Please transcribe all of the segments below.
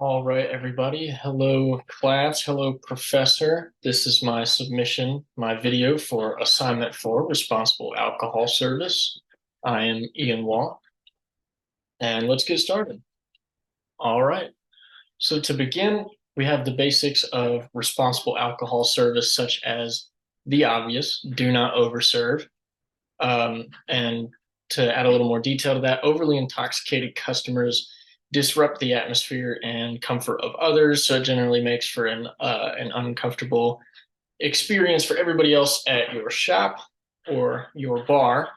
All right, everybody. Hello, class. Hello, professor. This is my submission, my video for assignment 4, responsible alcohol service. I am Ian Waugh, and let's get started. All right. So to begin, we have the basics of responsible alcohol service, such as the obvious, do not overserve. And to add a little more detail to that, overly intoxicated customers disrupt the atmosphere and comfort of others, so it generally makes for an uncomfortable experience for everybody else at your shop or your bar.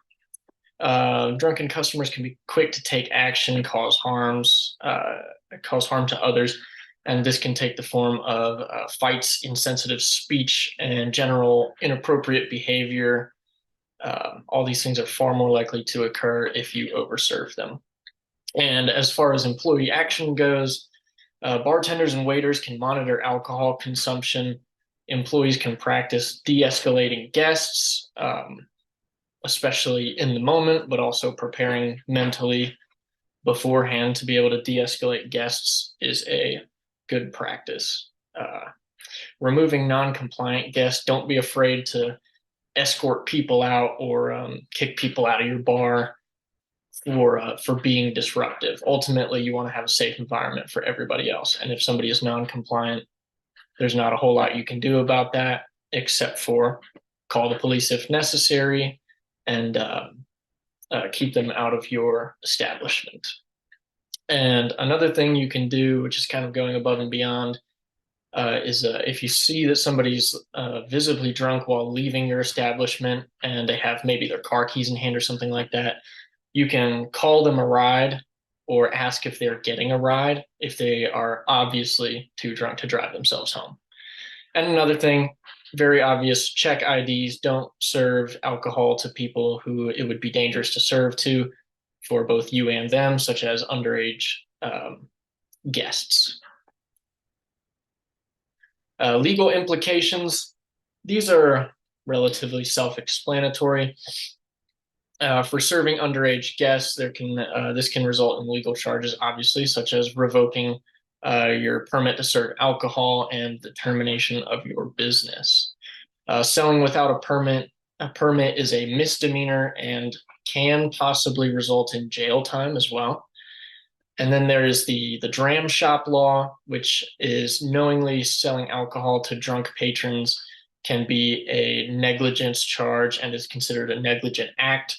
Drunken customers can be quick to take action, cause harm to others, and this can take the form of fights, insensitive speech, and general inappropriate behavior. All these things are far more likely to occur if you overserve them. And as far as employee action goes, bartenders and waiters can monitor alcohol consumption. Employees can practice de-escalating guests, especially in the moment, but also preparing mentally beforehand to be able to de-escalate guests is a good practice. Removing non-compliant guests, don't be afraid to escort people out or kick people out of your bar for being disruptive. Ultimately, you want to have a safe environment for everybody else. And if somebody is non-compliant, there's not a whole lot you can do about that except for call the police if necessary and keep them out of your establishment. And another thing you can do, which is kind of going above and beyond, is if you see that somebody's visibly drunk while leaving your establishment and they have maybe their car keys in hand or something like that, you can call them a ride or ask if they're getting a ride if they are obviously too drunk to drive themselves home. And another thing, very obvious, check IDs. Don't serve alcohol to people who it would be dangerous to serve to for both you and them, such as underage guests. Legal implications, these are relatively self-explanatory. For serving underage guests, this can result in legal charges, obviously, such as revoking your permit to serve alcohol and the termination of your business. Selling without a permit is a misdemeanor and can possibly result in jail time as well. And then there is the dram shop law, which is knowingly selling alcohol to drunk patrons can be a negligence charge and is considered a negligent act.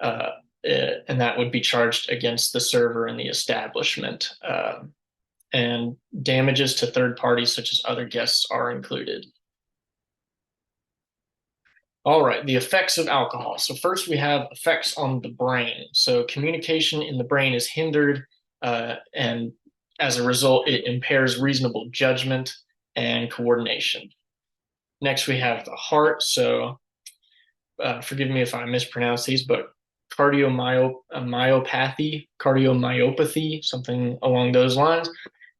And that would be charged against the server and the establishment. And damages to third parties, such as other guests, are included. All right, the effects of alcohol. So first we have effects on the brain. So communication in the brain is hindered, and as a result, it impairs reasonable judgment and coordination. Next, we have the heart. So forgive me if I mispronounce these, but cardiomyopathy, something along those lines,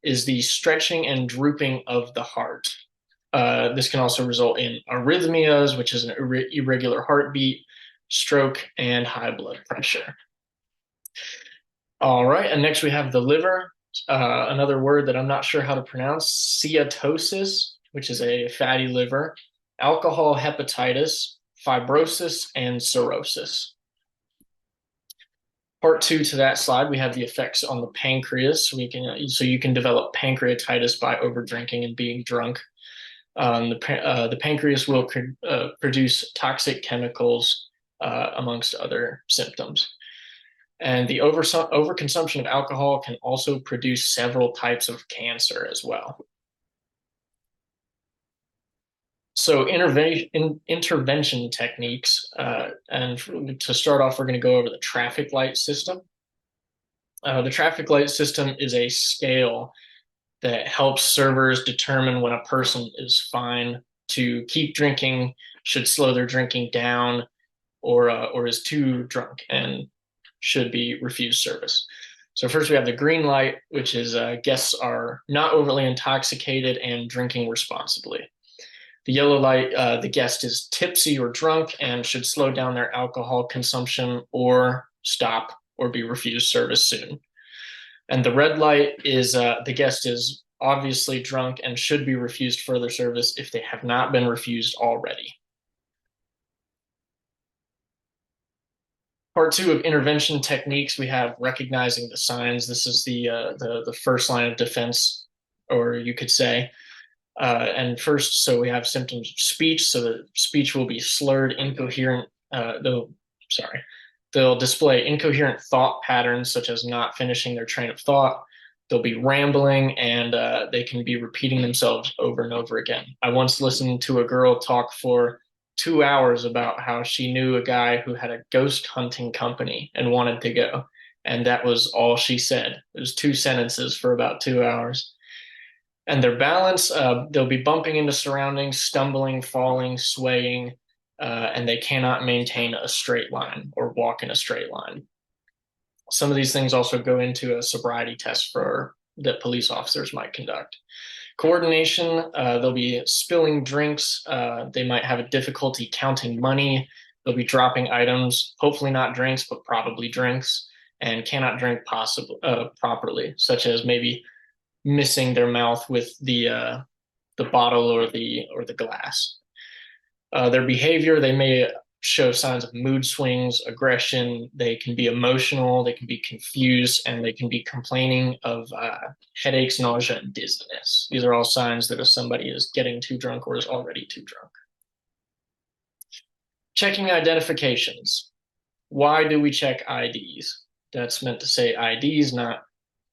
is the stretching and drooping of the heart. This can also result in arrhythmias, which is an irregular heartbeat, stroke, and high blood pressure. All right, and next we have the liver, another word that I'm not sure how to pronounce, steatosis, which is a fatty liver, alcohol hepatitis, fibrosis, and cirrhosis. Part 2 to that slide, we have the effects on the pancreas. So you can develop pancreatitis by overdrinking and being drunk. The pancreas will produce toxic chemicals amongst other symptoms. And the overconsumption of alcohol can also produce several types of cancer as well. So intervention techniques, and to start off, we're going to go over the traffic light system. The traffic light system is a scale that helps servers determine when a person is fine to keep drinking, should slow their drinking down, or is too drunk and should be refused service. So first we have the green light, which is guests are not overly intoxicated and drinking responsibly. The yellow light, the guest is tipsy or drunk and should slow down their alcohol consumption or stop or be refused service soon. And the red light is the guest is obviously drunk and should be refused further service if they have not been refused already. Part two of intervention techniques, we have recognizing the signs. This is the first line of defense, or you could say. And first, so we have symptoms of speech. So the speech will be slurred, incoherent. They'll display incoherent thought patterns, such as not finishing their train of thought. They'll be rambling, and they can be repeating themselves over and over again. I once listened to a girl talk for 2 hours about how she knew a guy who had a ghost hunting company and wanted to go. And that was all she said. It was two sentences for about 2 hours. And their balance, they'll be bumping into surroundings, stumbling, falling, swaying, and they cannot maintain a straight line or walk in a straight line. Some of these things also go into a sobriety test that police officers might conduct. Coordination, they'll be spilling drinks. They might have a difficulty counting money. They'll be dropping items, hopefully not drinks, but probably drinks, and cannot drink properly, such as maybe missing their mouth with the bottle or the glass. Their behavior, they may show signs of mood swings, aggression. They can be emotional, they can be confused, and they can be complaining of headaches, nausea, and dizziness. These are all signs that if somebody is getting too drunk or is already too drunk. Checking identifications. Why do we check IDs? That's meant to say IDs, not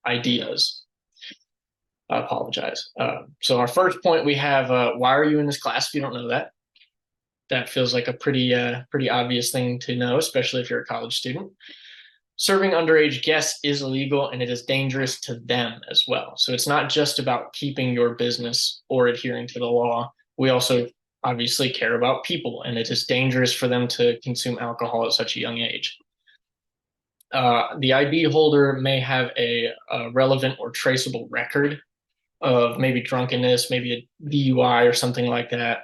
ideas. I apologize. So our first point we have, why are you in this class if you don't know that? That feels like a pretty obvious thing to know, especially if you're a college student. Serving underage guests is illegal and it is dangerous to them as well. So it's not just about keeping your business or adhering to the law. We also obviously care about people, and it is dangerous for them to consume alcohol at such a young age. The ID holder may have a relevant or traceable record of maybe drunkenness, maybe a DUI or something like that.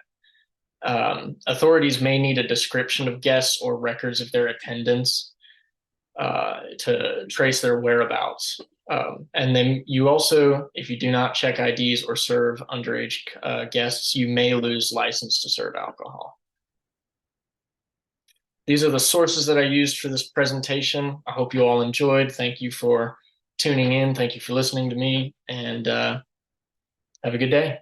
Authorities may need a description of guests or records of their attendance to trace their whereabouts. And then you also, if you do not check IDs or serve underage guests, you may lose license to serve alcohol. These are the sources that I used for this presentation. I hope you all enjoyed. Thank you for tuning in. Thank you for listening to me, and have a good day.